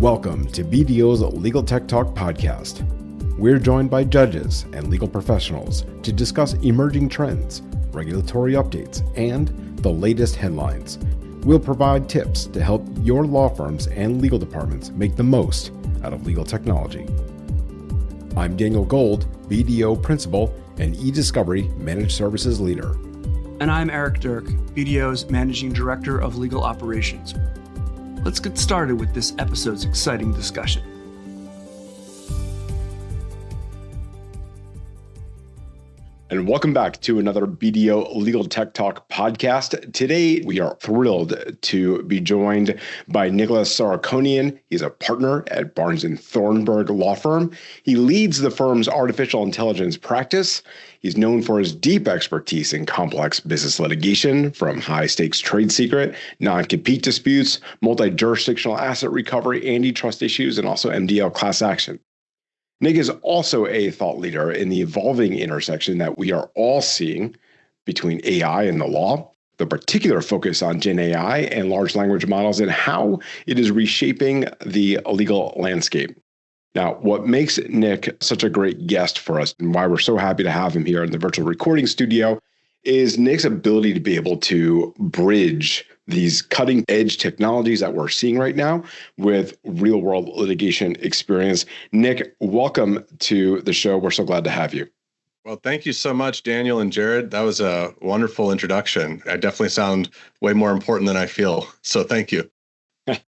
Welcome to BDO's Legal Tech Talk podcast. We're joined by judges and legal professionals to discuss emerging trends, regulatory updates, and the latest headlines. We'll provide tips to help your law firms and legal departments make the most out of legal technology. I'm Daniel Gold, BDO Principal and eDiscovery Managed Services Leader. And I'm Eric Dirk, BDO's Managing Director of Legal Operations. Let's get started with this episode's exciting discussion. And welcome back to another BDO Legal Tech Talk podcast. Today, we are thrilled to be joined by Nicholas Sarkonian. He's a partner at Barnes & Thornburg Law Firm. He leads the firm's artificial intelligence practice. He's known for his deep expertise in complex business litigation, from high-stakes trade secret, non-compete disputes, multi-jurisdictional asset recovery, antitrust issues, and also MDL class action. Nick is also a thought leader in the evolving intersection that we are all seeing between AI and the law, the particular focus on Gen AI and large language models, and how it is reshaping the legal landscape. Now, what makes Nick such a great guest for us and why we're so happy to have him here in the virtual recording studio is Nick's ability to be able to bridge these cutting edge technologies that we're seeing right now with real world litigation experience. Nick, welcome to the show. We're so glad to have you. Well, thank you so much, Daniel and Jared. That was a wonderful introduction. I definitely sound way more important than I feel. So thank you.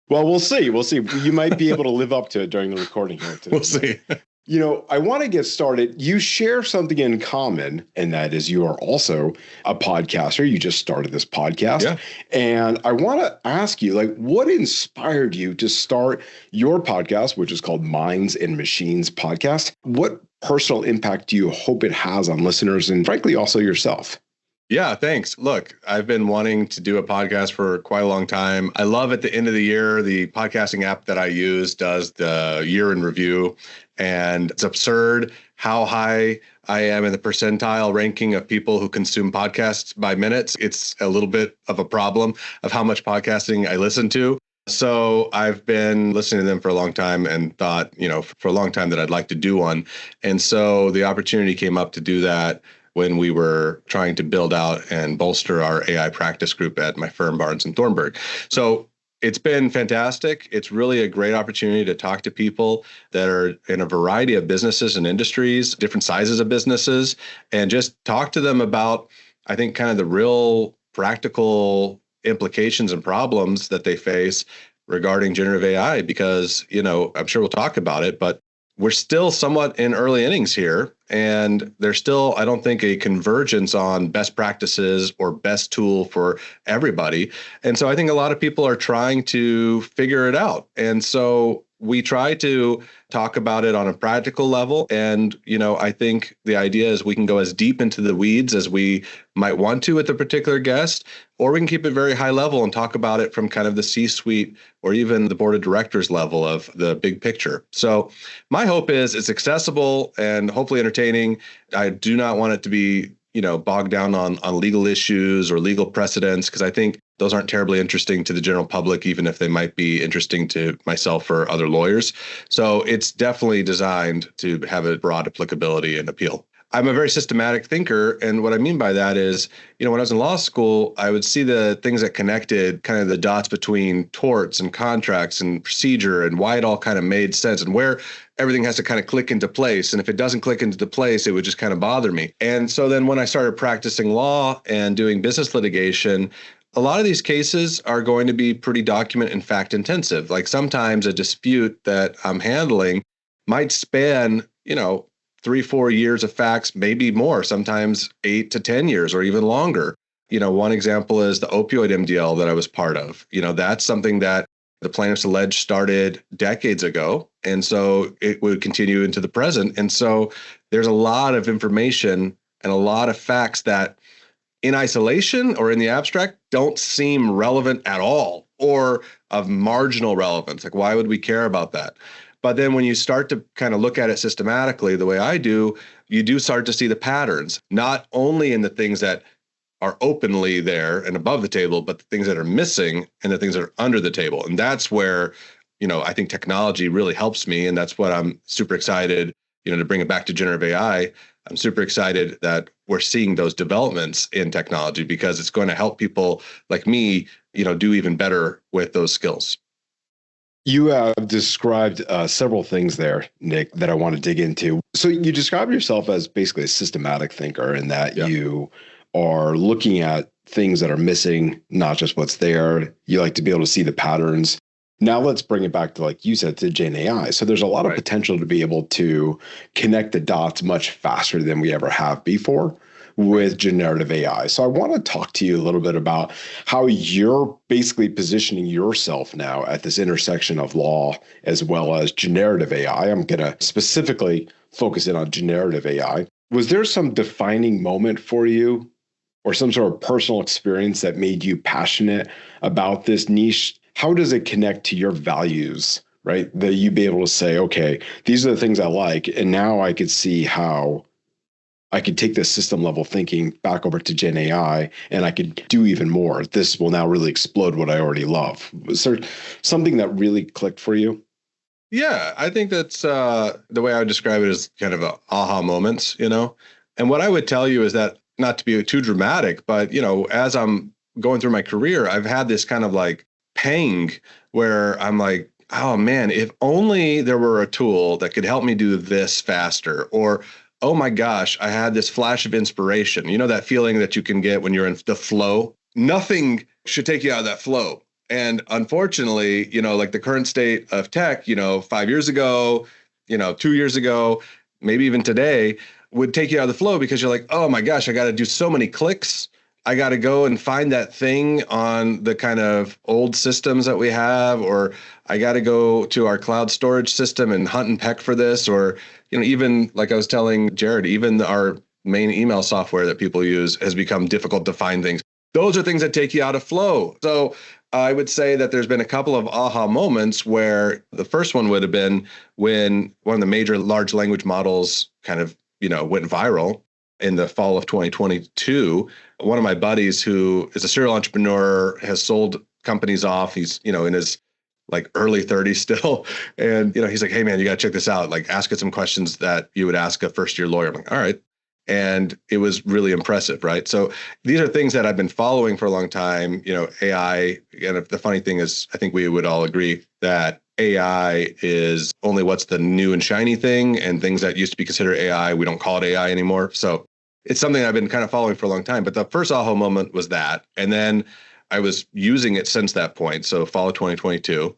Well, we'll see. We'll see. You might be able to live up to it during the recording here today. We'll see. You know, I want to get started. You share something in common, and that is you are also a podcaster. You just started this podcast. Yeah. And I want to ask you, what inspired you to start your podcast, which is called Minds and Machines Podcast? What personal impact do you hope it has on listeners and, frankly, also yourself? Yeah, thanks. Look, I've been wanting to do a podcast for quite a long time. I love at the end of the year, the podcasting app that I use does the year in review. And it's absurd how high I am in the percentile ranking of people who consume podcasts by minutes. It's a little bit of a problem of how much podcasting I listen to. So I've been listening to them for a long time and thought, for a long time that I'd like to do one. And so the opportunity came up to do that when we were trying to build out and bolster our AI practice group at my firm, Barnes & Thornburg. So it's been fantastic. It's really a great opportunity to talk to people that are in a variety of businesses and industries, different sizes of businesses, and just talk to them about, I think, kind of the real practical implications and problems that they face regarding generative AI, because, I'm sure we'll talk about it, but we're still somewhat in early innings here, and there's still, I don't think, a convergence on best practices or best tool for everybody. And so I think a lot of people are trying to figure it out. And so we try to talk about it on a practical level. And, I think the idea is we can go as deep into the weeds as we might want to with a particular guest, or we can keep it very high level and talk about it from kind of the C-suite or even the board of directors level of the big picture. So my hope is it's accessible and hopefully entertaining. I do not want it to be, bogged down on legal issues or legal precedents, because I think those aren't terribly interesting to the general public, even if they might be interesting to myself or other lawyers. So it's definitely designed to have a broad applicability and appeal. I'm a very systematic thinker. And what I mean by that is, when I was in law school, I would see the things that connected kind of the dots between torts and contracts and procedure and why it all kind of made sense and where everything has to kind of click into place. And if it doesn't click into place, it would just kind of bother me. And so then when I started practicing law and doing business litigation, a lot of these cases are going to be pretty document and fact intensive. Like sometimes a dispute that I'm handling might span, 3-4 years of facts, maybe more, sometimes 8 to 10 years or even longer. One example is the opioid MDL that I was part of. That's something that the plaintiffs allege started decades ago. And so it would continue into the present. And so there's a lot of information and a lot of facts that in isolation or in the abstract don't seem relevant at all or of marginal relevance. Like, why would we care about that? But then when you start to kind of look at it systematically, the way I do, you do start to see the patterns, not only in the things that are openly there and above the table, but the things that are missing and the things that are under the table. And that's where I think technology really helps me. And that's what I'm super excited, to bring it back to generative AI. I'm super excited that we're seeing those developments in technology because it's going to help people like me, do even better with those skills. You have described several things there, Nick, that I want to dig into. So you describe yourself as basically a systematic thinker in that you are looking at things that are missing, not just what's there. You like to be able to see the patterns. Now let's bring it back to, like you said, to Gen AI. So there's a lot of potential to be able to connect the dots much faster than we ever have before with generative AI. So I want to talk to you a little bit about how you're basically positioning yourself now at this intersection of law as well as generative AI. I'm going to specifically focus in on generative AI. Was there some defining moment for you or some sort of personal experience that made you passionate about this niche? How does it connect to your values, right? That you be able to say, okay, these are the things I like, and now I could see how I could take this system level thinking back over to Gen AI and I could do even more. This will now really explode what I already love. Was there something that really clicked for you? Yeah, I think that's the way I would describe it is kind of aha moments, And what I would tell you is that, not to be too dramatic, but, as I'm going through my career, I've had this kind of like pang where I'm like, oh man, if only there were a tool that could help me do this faster, or oh my gosh, I had this flash of inspiration. That feeling that you can get when you're in the flow. Nothing should take you out of that flow. And unfortunately, like the current state of tech, 5 years ago, 2 years ago, maybe even today, would take you out of the flow because you're like, oh my gosh, I got to do so many clicks. I got to go and find that thing on the kind of old systems that we have, or I got to go to our cloud storage system and hunt and peck for this, or, even like I was telling Jared, even our main email software that people use has become difficult to find things. Those are things that take you out of flow. So I would say that there's been a couple of aha moments where the first one would have been when one of the major large language models kind of, went viral in the fall of 2022. One of my buddies who is a serial entrepreneur has sold companies off. He's, in his like early 30s still. And, he's like, hey man, you got to check this out. Like ask it some questions that you would ask a first year lawyer. I'm like, all right. And it was really impressive, right? So these are things that I've been following for a long time, AI. And the funny thing is, I think we would all agree that AI is only what's the new and shiny thing, and things that used to be considered AI, we don't call it AI anymore. So it's something I've been kind of following for a long time. But the first aha moment was that. And then I was using it since that point. So fall of 2022.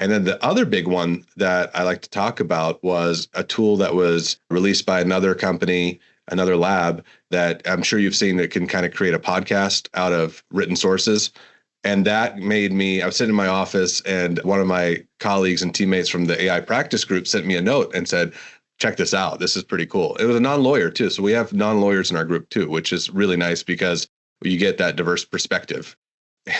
And then the other big one that I like to talk about was a tool that was released by another company, another lab that I'm sure you've seen that can kind of create a podcast out of written sources. And that made me, I was sitting in my office and one of my colleagues and teammates from the AI practice group sent me a note and said, check this out. This is pretty cool. It was a non-lawyer too. So we have non-lawyers in our group too, which is really nice because you get that diverse perspective.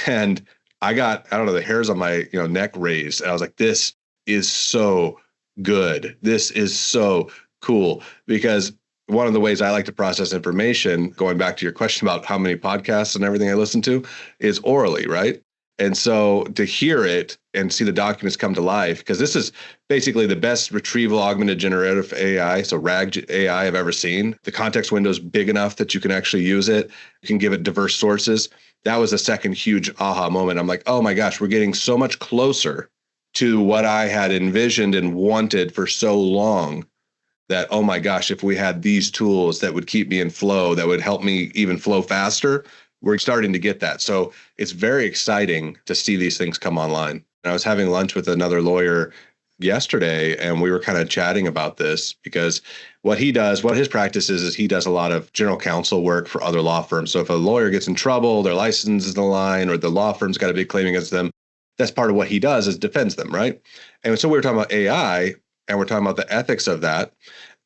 And I got, I don't know, the hairs on my neck raised. And I was like, this is so good. This is so cool. Because one of the ways I like to process information, going back to your question about how many podcasts and everything I listen to, is orally, right? And so to hear it and see the documents come to life, because this is basically the best retrieval augmented generative AI, so RAG AI I've ever seen. The context window is big enough that you can actually use it. You can give it diverse sources. That was a second huge aha moment. I'm like, oh my gosh, we're getting so much closer to what I had envisioned and wanted for so long that, oh my gosh, if we had these tools that would keep me in flow, that would help me even flow faster, we're starting to get that. So it's very exciting to see these things come online. And I was having lunch with another lawyer yesterday, and we were kind of chatting about this because what he does, what his practice is he does a lot of general counsel work for other law firms. So if a lawyer gets in trouble, their license is on the line, or the law firm's got a big claim against them, that's part of what he does is defends them, right? And so we were talking about AI, and we're talking about the ethics of that.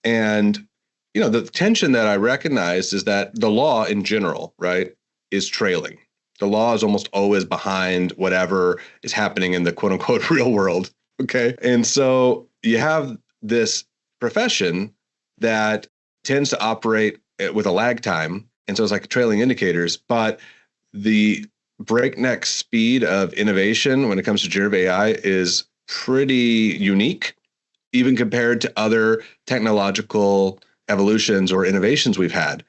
And, the tension that I recognize is that the law in general, right, is trailing. The law is almost always behind whatever is happening in the quote unquote real world. Okay. And so you have this profession that tends to operate with a lag time. And so it's like trailing indicators, but the breakneck speed of innovation when it comes to generative AI is pretty unique, even compared to other technological evolutions or innovations we've had.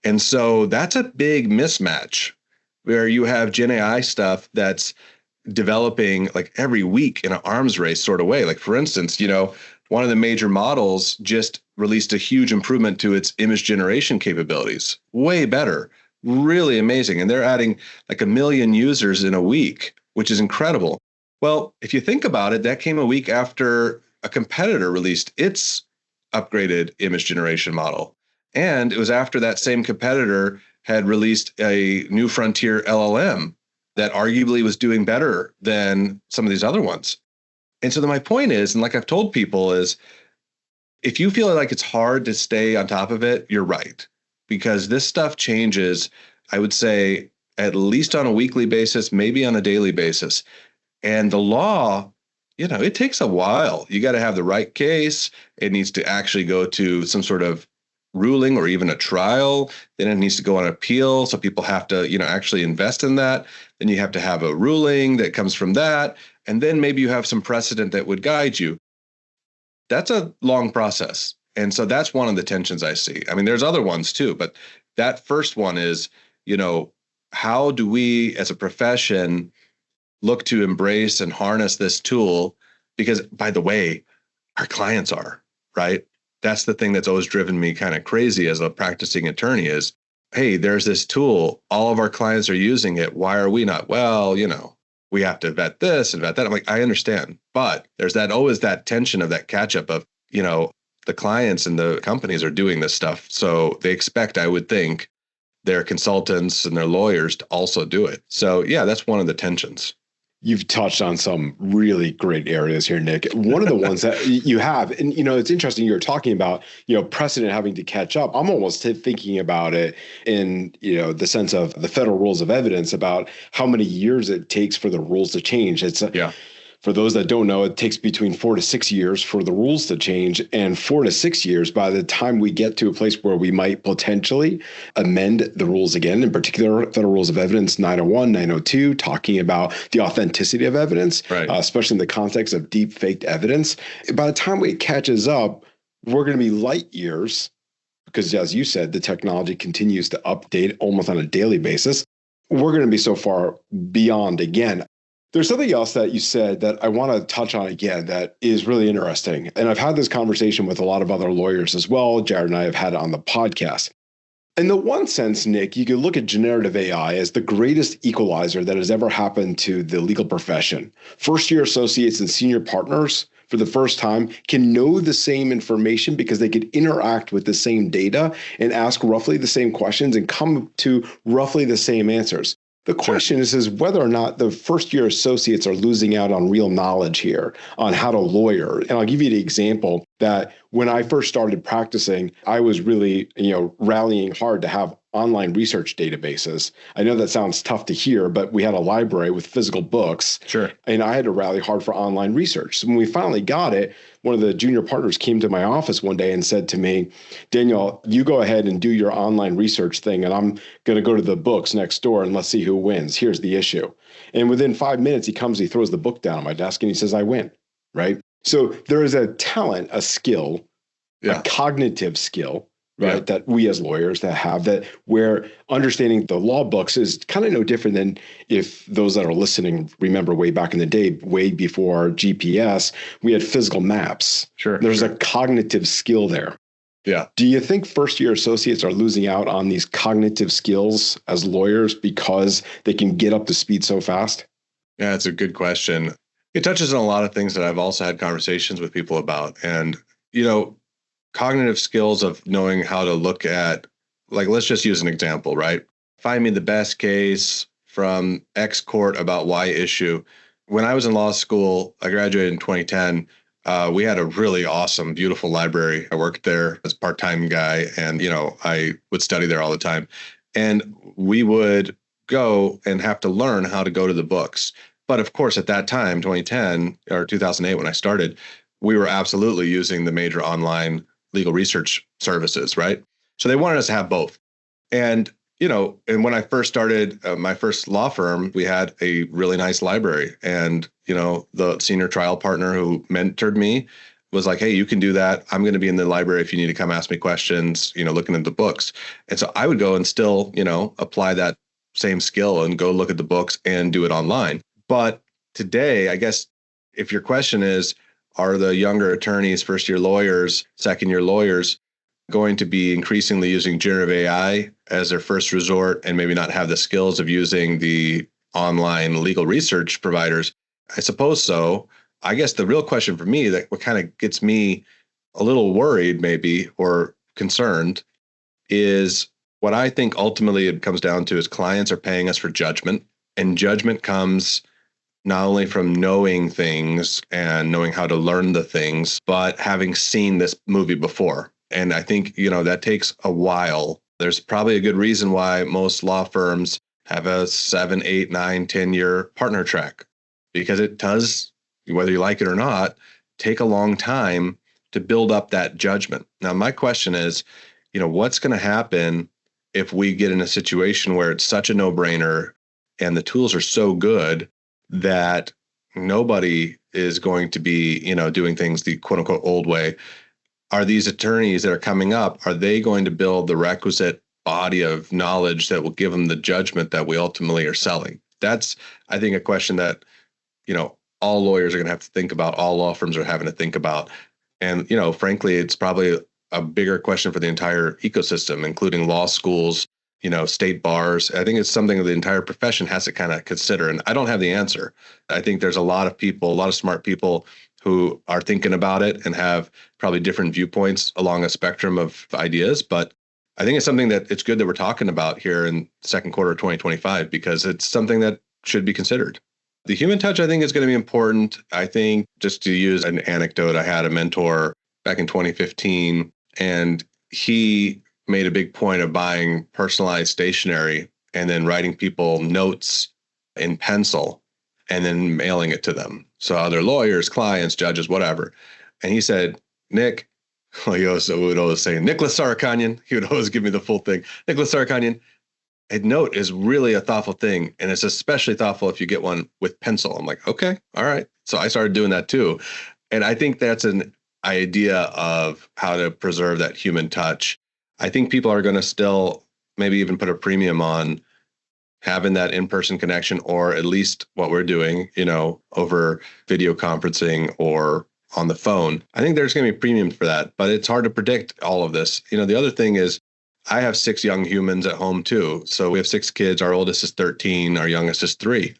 And so that's a big mismatch where you have Gen AI stuff that's developing like every week in an arms race sort of way. Like, for instance, one of the major models just released a huge improvement to its image generation capabilities. Way better, really amazing. And they're adding like 1 million users in a week, which is incredible. Well, if you think about it, that came a week after a competitor released its upgraded image generation model. And it was after that same competitor had released a new frontier LLM that arguably was doing better than some of these other ones. And so then my point is, and like I've told people, is if you feel like it's hard to stay on top of it, you're right. Because this stuff changes, I would say, at least on a weekly basis, maybe on a daily basis. And the law, it takes a while. You got to have the right case. It needs to actually go to some sort of ruling or even a trial. Then it needs to go on appeal. So people have to, actually invest in that. Then you have to have a ruling that comes from that. And then maybe you have some precedent that would guide you. That's a long process. And so that's one of the tensions I see. I mean, there's other ones too, but that first one is, how do we as a profession look to embrace and harness this tool? Because, by the way, our clients are, right? That's the thing that's always driven me kind of crazy as a practicing attorney is, hey, there's this tool. All of our clients are using it. Why are we not? Well, we have to vet this and vet that. I'm like, I understand. But there's always that tension of that catch up of, the clients and the companies are doing this stuff. So they expect, I would think, their consultants and their lawyers to also do it. So yeah, that's one of the tensions. You've touched on some really great areas here, Nick. One of the ones that you have, and it's interesting, you're talking about, precedent having to catch up. I'm almost thinking about it in, the sense of the federal rules of evidence about how many years it takes for the rules to change. For those that don't know, it takes between 4 to 6 years for the rules to change, and 4 to 6 years by the time we get to a place where we might potentially amend the rules again, in particular, Federal Rules of Evidence 901, 902, talking about the authenticity of evidence, right. Especially in the context of deep faked evidence. By the time it catches up, we're going to be light years because, as you said, the technology continues to update almost on a daily basis. We're going to be so far beyond again. There's something else that you said that I want to touch on again that is really interesting. And I've had this conversation with a lot of other lawyers as well. Jared and I have had it on the podcast. In the one sense, Nick, you could look at generative AI as the greatest equalizer that has ever happened to the legal profession. First-year associates and senior partners, for the first time, can know the same information because they could interact with the same data and ask roughly the same questions and come to roughly the same answers. The question is whether or not the first-year associates are losing out on real knowledge here on how to lawyer. And I'll give you the example that when I first started practicing, I was really, rallying hard to have online research databases. I know that sounds tough to hear, but we had a library with physical books. Sure. And I had to rally hard for online research. So when we finally got it, one of the junior partners came to my office one day and said to me, Daniel, you go ahead and do your online research thing, and I'm going to go to the books next door and let's see who wins. Here's the issue. And within 5 minutes, he comes, he throws the book down on my desk and he says, I win, right? So there is a talent, a skill, a cognitive skill, right, that we as lawyers that have that where understanding the law books is kind of no different than if those that are listening remember way back in the day, way before GPS, we had physical maps. Sure. There's a cognitive skill there. Yeah. Do you think first-year associates are losing out on these cognitive skills as lawyers because they can get up to speed so fast? Yeah, it's a good question. It touches on a lot of things that I've also had conversations with people about. And, cognitive skills of knowing how to look at, like, let's just use an example, right? Find me the best case from X court about Y issue. When I was in law school, I graduated in 2010. We had a really awesome, beautiful library. I worked there as a part-time guy, and, I would study there all the time. And we would go and have to learn how to go to the books. But of course, at that time, 2010 or 2008, when I started, we were absolutely using the major online legal research services, right? So they wanted us to have both. And And when I first started my first law firm, we had a really nice library. And, the senior trial partner who mentored me was like, hey, you can do that. I'm going to be in the library if you need to come ask me questions, looking at the books. And so I would go and still, apply that same skill and go look at the books and do it online. But today, I guess if your question is, are the younger attorneys, first year lawyers, second year lawyers going to be increasingly using generative AI as their first resort and maybe not have the skills of using the online legal research providers? I suppose so. I guess the real question for me, that what kind of gets me a little worried maybe or concerned, is what I think ultimately it comes down to is clients are paying us for judgment, and judgment comes not only from knowing things and knowing how to learn the things, but having seen this movie before. And I think, that takes a while. There's probably a good reason why most law firms have a 7, 8, 9, 10-year partner track, because it does, whether you like it or not, take a long time to build up that judgment. Now, my question is, what's going to happen if we get in a situation where it's such a no-brainer and the tools are so good that nobody is going to be, doing things the quote unquote old way? Are these attorneys that are coming up, are they going to build the requisite body of knowledge that will give them the judgment that we ultimately are selling? That's, I think, a question that, all lawyers are going to have to think about, all law firms are having to think about. And, frankly, it's probably a bigger question for the entire ecosystem, including law schools, state bars. I think it's something that the entire profession has to kind of consider. And I don't have the answer. I think there's a lot of people, a lot of smart people who are thinking about it and have probably different viewpoints along a spectrum of ideas. But I think it's something that it's good that we're talking about here in the second quarter of 2025, because it's something that should be considered. The human touch, I think, is going to be important. I think, just to use an anecdote, I had a mentor back in 2015, and he made a big point of buying personalized stationery and then writing people notes in pencil and then mailing it to them. So other lawyers, clients, judges, whatever. And he said, Nick, he would always say, Nicholas Sarkanian. He would always give me the full thing. Nicholas Sarkanian, a note is really a thoughtful thing. And it's especially thoughtful if you get one with pencil. I'm like, okay, all right. So I started doing that too. And I think that's an idea of how to preserve that human touch. I think people are going to still maybe even put a premium on having that in-person connection, or at least what we're doing, over video conferencing or on the phone. I think there's going to be a premium for that, but it's hard to predict all of this. The other thing is, I have 6 young humans at home too. So we have 6 kids. Our oldest is 13. Our youngest is 3.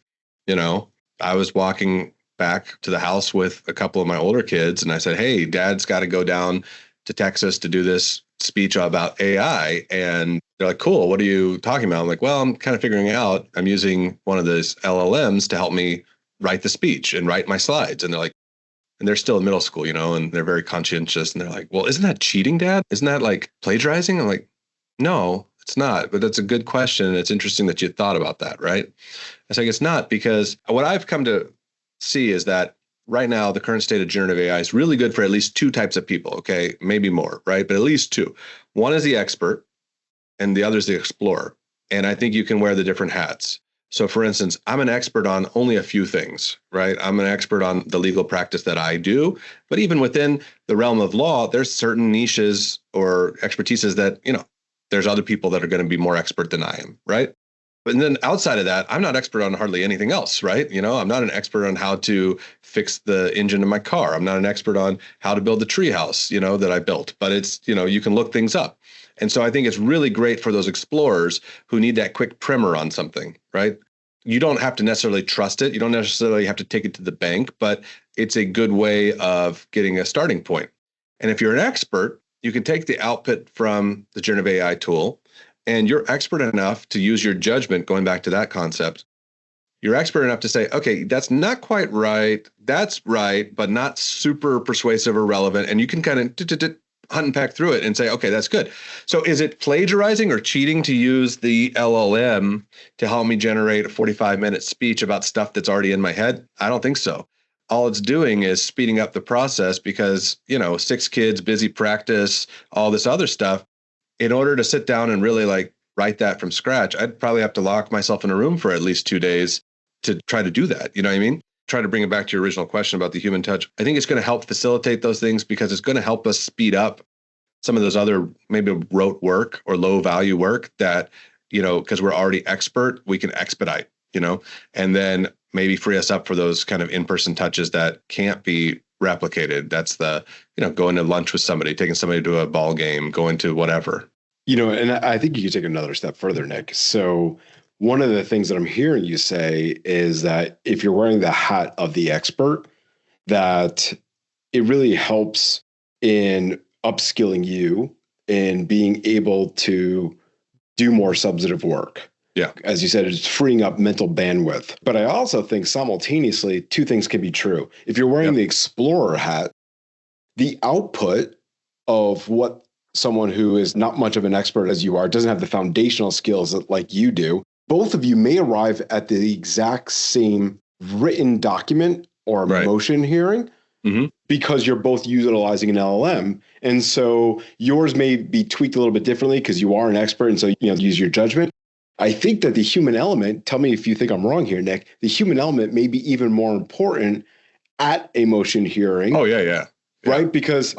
I was walking back to the house with a couple of my older kids, and I said, hey, Dad's got to go down to Texas to do this speech about AI. And they're like, cool, what are you talking about? I'm like, well, I'm kind of figuring out, I'm using one of those LLMs to help me write the speech and write my slides. And they're like, and they're still in middle school, and they're very conscientious. And they're like, well, isn't that cheating, Dad? Isn't that like plagiarizing? I'm like, no, it's not. But that's a good question. It's interesting that you thought about that, right? I was like, it's not, because what I've come to see is that right now, the current state of generative AI is really good for at least 2 types of people, okay? Maybe more, right? But at least 2. One is the expert, and the other is the explorer. And I think you can wear the different hats. So for instance, I'm an expert on only a few things, right? I'm an expert on the legal practice that I do. But even within the realm of law, there's certain niches or expertises that, there's other people that are going to be more expert than I am, right? But then outside of that, I'm not expert on hardly anything else, right? I'm not an expert on how to fix the engine in my car. I'm not an expert on how to build the treehouse, that I built. But it's, you can look things up. And so I think it's really great for those explorers who need that quick primer on something, right? You don't have to necessarily trust it. You don't necessarily have to take it to the bank, but it's a good way of getting a starting point. And if you're an expert, you can take the output from the generative AI tool, and you're expert enough to use your judgment, going back to that concept. You're expert enough to say, okay, that's not quite right. That's right, but not super persuasive or relevant. And you can kind of hunt and peck through it and say, okay, that's good. So is it plagiarizing or cheating to use the LLM to help me generate a 45-minute speech about stuff that's already in my head? I don't think so. All it's doing is speeding up the process because, 6 kids, busy practice, all this other stuff. In order to sit down and really write that from scratch, I'd probably have to lock myself in a room for at least 2 days to try to do that. You know what I mean? Try to bring it back to your original question about the human touch. I think it's going to help facilitate those things because it's going to help us speed up some of those other maybe rote work or low value work that, because we're already expert, we can expedite, and then maybe free us up for those kind of in-person touches that can't be replicated. That's the, going to lunch with somebody, taking somebody to a ball game, going to whatever. And I think you could take another step further, Nick. So one of the things that I'm hearing you say is that if you're wearing the hat of the expert, that it really helps in upskilling you in being able to do more substantive work. Yeah. As you said, it's freeing up mental bandwidth. But I also think simultaneously, two things can be true. If you're wearing the explorer hat, the output of what someone who is not much of an expert as you are, doesn't have the foundational skills that, like you do, both of you may arrive at the exact same written document or motion hearing because you're both utilizing an LLM. And so yours may be tweaked a little bit differently because you are an expert. And so, use your judgment. I think that the human element, tell me if you think I'm wrong here, Nick, the human element may be even more important at a motion hearing. Oh, yeah. Right? Because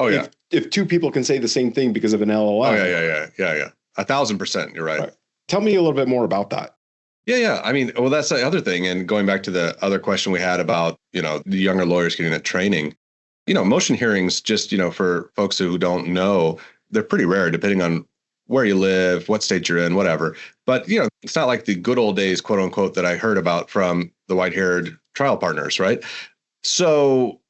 if two people can say the same thing because of an LLM. Oh, yeah. 1,000%. You're right. Tell me a little bit more about that. Yeah. I mean, well, that's the other thing. And going back to the other question we had about, the younger lawyers getting that training, motion hearings, just, for folks who don't know, they're pretty rare depending on where you live, what state you're in, whatever. But, it's not like the good old days, quote unquote, that I heard about from the white-haired trial partners, right? So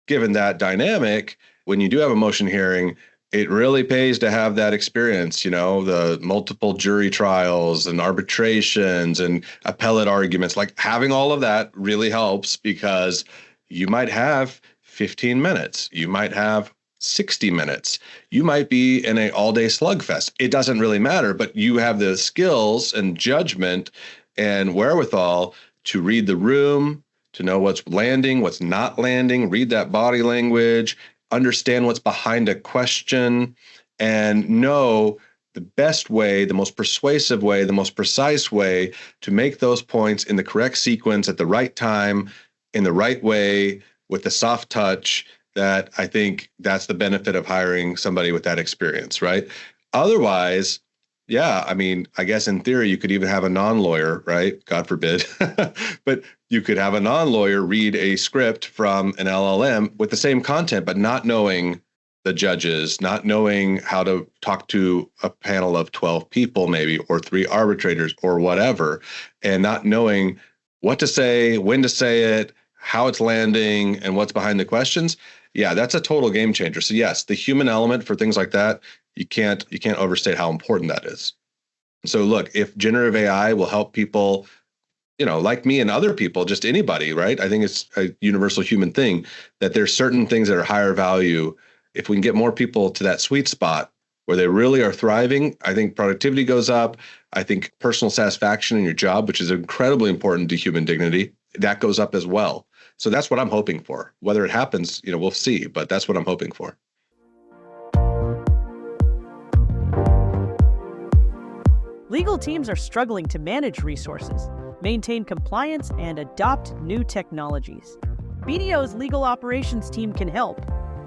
given that dynamic, when you do have a motion hearing, it really pays to have that experience, the multiple jury trials and arbitrations and appellate arguments. Like having all of that really helps because you might have 15 minutes. You might have 60 minutes. You might be in an all-day slugfest. It doesn't really matter, but you have the skills and judgment and wherewithal to read the room, to know what's landing, what's not landing, read that body language, understand what's behind a question, and know the best way, the most persuasive way, the most precise way to make those points in the correct sequence at the right time, in the right way, with the soft touch. That I think that's the benefit of hiring somebody with that experience, right? Otherwise, I mean, I guess in theory, you could even have a non-lawyer, right? God forbid. But you could have a non-lawyer read a script from an LLM with the same content, but not knowing the judges, not knowing how to talk to a panel of 12 people maybe, or 3 arbitrators or whatever, and not knowing what to say, when to say it, how it's landing, and what's behind the questions. Yeah, that's a total game changer. So yes, the human element for things like that, you can't overstate how important that is. So look, if generative AI will help people, like me and other people, just anybody, right? I think it's a universal human thing that there's certain things that are higher value. If we can get more people to that sweet spot where they really are thriving, I think productivity goes up. I think personal satisfaction in your job, which is incredibly important to human dignity, that goes up as well. So that's what I'm hoping for. Whether it happens, we'll see, but that's what I'm hoping for. Legal teams are struggling to manage resources, maintain compliance, and adopt new technologies. BDO's legal operations team can help.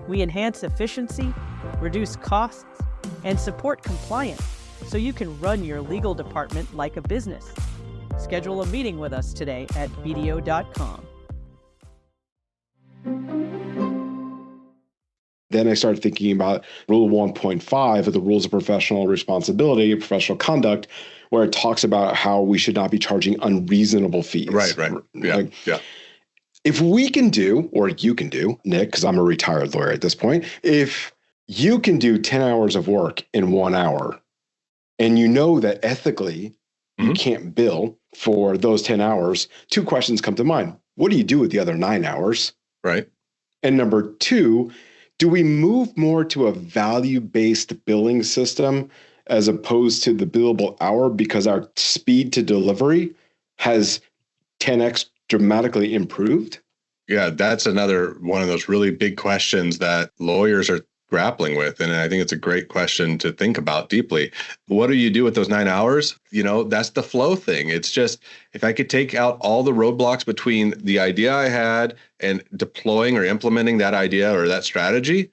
We enhance efficiency, reduce costs, and support compliance so you can run your legal department like a business. Schedule a meeting with us today at BDO.com. Then I started thinking about Rule 1.5 of the Rules of Professional Responsibility, Professional Conduct, where it talks about how we should not be charging unreasonable fees. Right. Yeah. If we can do, or you can do, Nick, because I'm a retired lawyer at this point, if you can do 10 hours of work in 1 hour, and you know that ethically you can't bill for those 10 hours, 2 questions come to mind. What do you do with the other 9 hours? Right. And number 2, do we move more to a value-based billing system as opposed to the billable hour because our speed to delivery has 10x dramatically improved? Yeah, that's another one of those really big questions that lawyers are grappling with. And I think it's a great question to think about deeply. What do you do with those 9 hours? That's the flow thing. It's just, if I could take out all the roadblocks between the idea I had and deploying or implementing that idea or that strategy,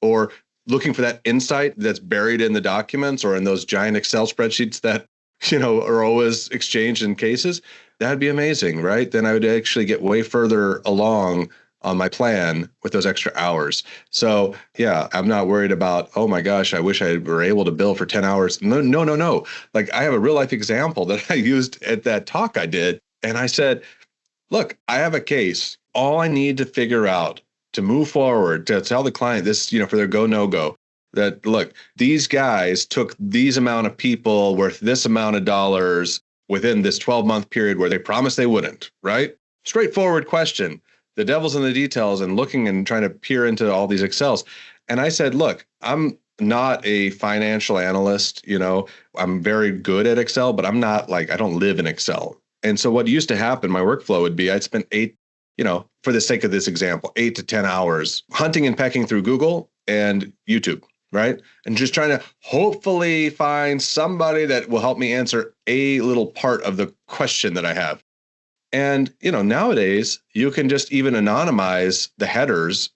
or looking for that insight that's buried in the documents or in those giant Excel spreadsheets that, are always exchanged in cases, that'd be amazing, right? Then I would actually get way further along on my plan with those extra hours. So yeah, I'm not worried about, oh my gosh, I wish I were able to bill for 10 hours. No. Like, I have a real life example that I used at that talk I did. And I said, look, I have a case. All I need to figure out to move forward, to tell the client this, for their go, no go, that look, these guys took these amount of people worth this amount of dollars within this 12-month period where they promised they wouldn't, right? Straightforward question. The devil's in the details and looking and trying to peer into all these Excels. And I said, look, I'm not a financial analyst. I'm very good at Excel, but I'm not I don't live in Excel. And so what used to happen, my workflow would be I'd spend 8, for the sake of this example, 8 to 10 hours hunting and pecking through Google and YouTube, right? And just trying to hopefully find somebody that will help me answer a little part of the question that I have. And, nowadays you can just even anonymize the headers,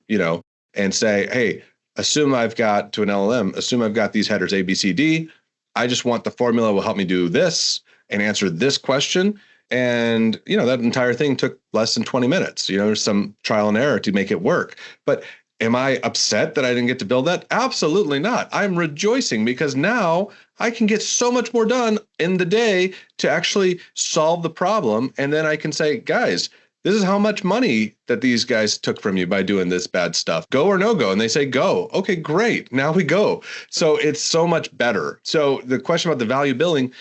and say, hey, assume I've got to an LLM, assume I've got these headers A, B, C, D. I just want the formula will help me do this and answer this question. And, that entire thing took less than 20 minutes. There's some trial and error to make it work. But am I upset that I didn't get to build that? Absolutely not. I'm rejoicing because now I can get so much more done in the day to actually solve the problem. And then I can say, guys, this is how much money that these guys took from you by doing this bad stuff. Go or no go? And they say, go. Okay, great. Now we go. So it's so much better. So the question about the value billing,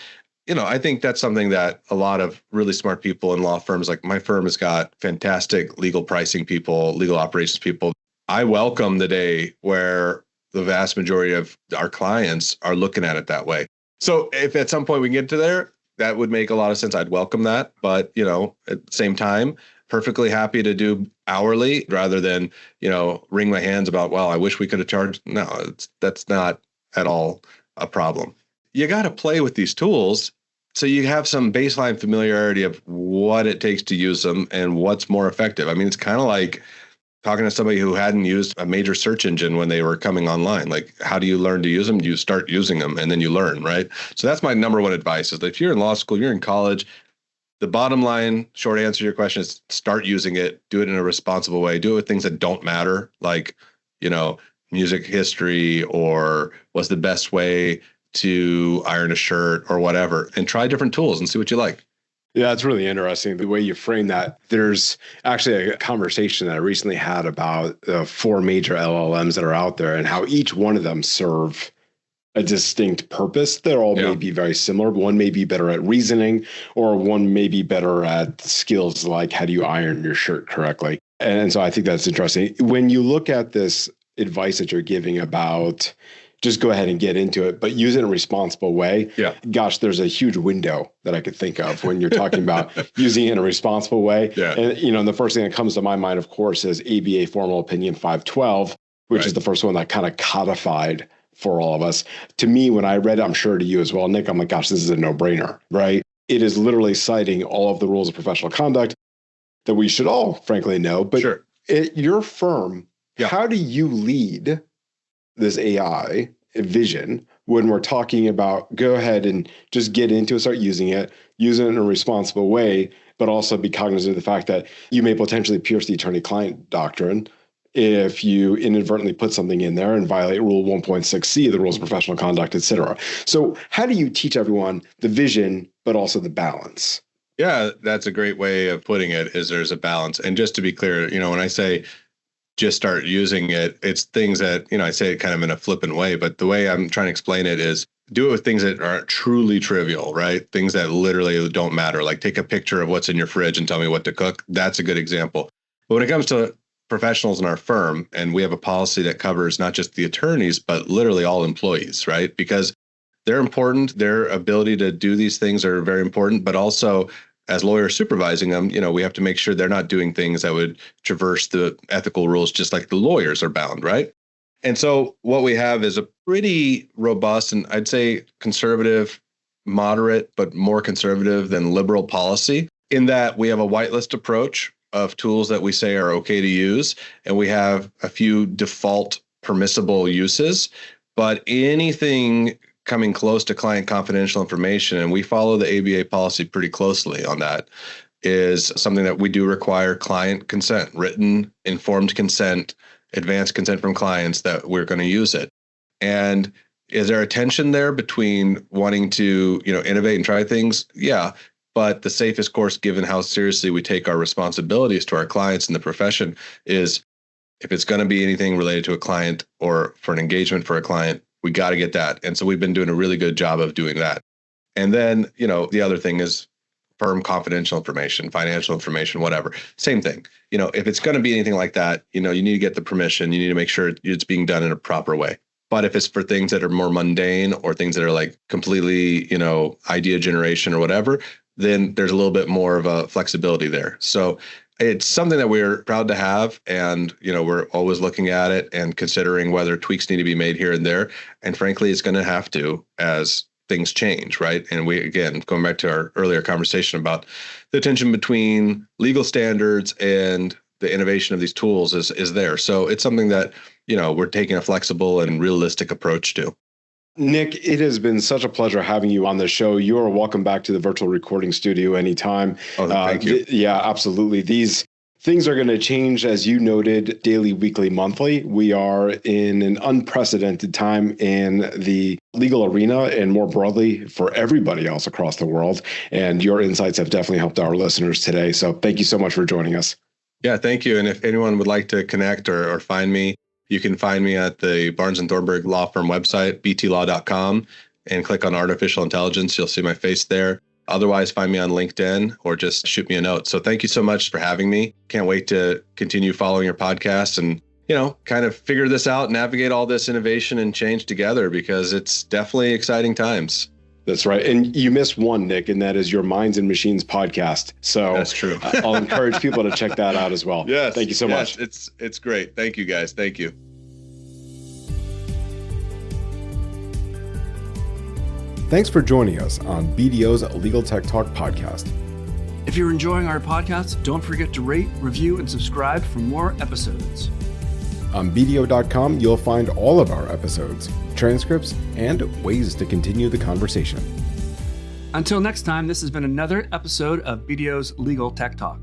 I think that's something that a lot of really smart people in law firms, like my firm has got fantastic legal pricing people, legal operations people. I welcome the day where the vast majority of our clients are looking at it that way. So if at some point we can get to there, that would make a lot of sense. I'd welcome that. But, at the same time, perfectly happy to do hourly rather than, wring my hands about, well, I wish we could have charged. No, that's not at all a problem. You got to play with these tools so you have some baseline familiarity of what it takes to use them and what's more effective. I mean, it's kind of like talking to somebody who hadn't used a major search engine when they were coming online. Like, how do you learn to use them? You start using them and then you learn, right? So that's my number one advice is that if you're in law school, you're in college, the bottom line, short answer to your question is start using it, do it in a responsible way, do it with things that don't matter, like, music history or what's the best way to iron a shirt or whatever, and try different tools and see what you like. Yeah, it's really interesting the way you frame that. There's actually a conversation that I recently had about the 4 major LLMs that are out there and how each one of them serve a distinct purpose. They're all may be very similar. One may be better at reasoning, or one may be better at skills like how do you iron your shirt correctly. And so I think that's interesting. When you look at this advice that you're giving about just go ahead and get into it, but use it in a responsible way. Yeah. Gosh, there's a huge window that I could think of when you're talking about using it in a responsible way. Yeah. And, the first thing that comes to my mind, of course, is ABA Formal Opinion 512, which is the first one that kind of codified for all of us. To me, when I read it, I'm sure to you as well, Nick, I'm like, gosh, this is a no-brainer, right? It is literally citing all of the rules of professional conduct that we should all, frankly, know. But your firm, how do you lead this AI vision when we're talking about go ahead and just get into it, start using it, use it in a responsible way, but also be cognizant of the fact that you may potentially pierce the attorney-client doctrine if you inadvertently put something in there and violate Rule 1.6C, the rules of professional conduct, et cetera. So how do you teach everyone the vision, but also the balance? Yeah, that's a great way of putting it, is there's a balance. And just to be clear, when I say just start using it, it's things that, I say it kind of in a flippant way, but the way I'm trying to explain it is do it with things that are truly trivial, right? Things that literally don't matter. Like take a picture of what's in your fridge and tell me what to cook. That's a good example. But when it comes to professionals in our firm, and we have a policy that covers not just the attorneys, but literally all employees, right? Because they're important. Their ability to do these things are very important, but also as lawyers supervising them, we have to make sure they're not doing things that would traverse the ethical rules, just like the lawyers are bound, right? And so what we have is a pretty robust and I'd say conservative, moderate, but more conservative than liberal policy in that we have a whitelist approach of tools that we say are okay to use. And we have a few default permissible uses, but anything coming close to client confidential information, and we follow the ABA policy pretty closely on that, is something that we do require client consent, written, informed consent, advanced consent from clients that we're going to use it. And is there a tension there between wanting to, innovate and try things? Yeah. But the safest course, given how seriously we take our responsibilities to our clients in the profession, is if it's going to be anything related to a client or for an engagement for a client, we got to get that. And so we've been doing a really good job of doing that. And then, the other thing is firm confidential information, financial information, whatever. Same thing. If it's going to be anything like that, you need to get the permission. You need to make sure it's being done in a proper way. But if it's for things that are more mundane or things that are like completely, idea generation or whatever, then there's a little bit more of a flexibility there. So it's something that we're proud to have. And, we're always looking at it and considering whether tweaks need to be made here and there. And frankly, it's going to have to as things change, right? And we, again, going back to our earlier conversation about the tension between legal standards and the innovation of these tools is there. So it's something that, we're taking a flexible and realistic approach to. Nick, it has been such a pleasure having you on the show. You are welcome back to the virtual recording studio anytime. Oh, thank you. Yeah, absolutely. These things are going to change, as you noted, daily, weekly, monthly. We are in an unprecedented time in the legal arena and more broadly for everybody else across the world. And your insights have definitely helped our listeners today. So thank you so much for joining us. Yeah, thank you. And if anyone would like to connect or find me, you can find me at the Barnes & Thornburg Law Firm website, btlaw.com, and click on Artificial Intelligence. You'll see my face there. Otherwise, find me on LinkedIn or just shoot me a note. So thank you so much for having me. Can't wait to continue following your podcast and, kind of figure this out, navigate all this innovation and change together because it's definitely exciting times. That's right. And you missed one, Nick, and that is your Minds and Machines podcast. So that's true. I'll encourage people to check that out as well. Yes. Thank you so much. It's great. Thank you, guys. Thank you. Thanks for joining us on BDO's Legal Tech Talk podcast. If you're enjoying our podcast, don't forget to rate, review, and subscribe for more episodes. On BDO.com, you'll find all of our episodes, transcripts, and ways to continue the conversation. Until next time, this has been another episode of BDO's Legal Tech Talk.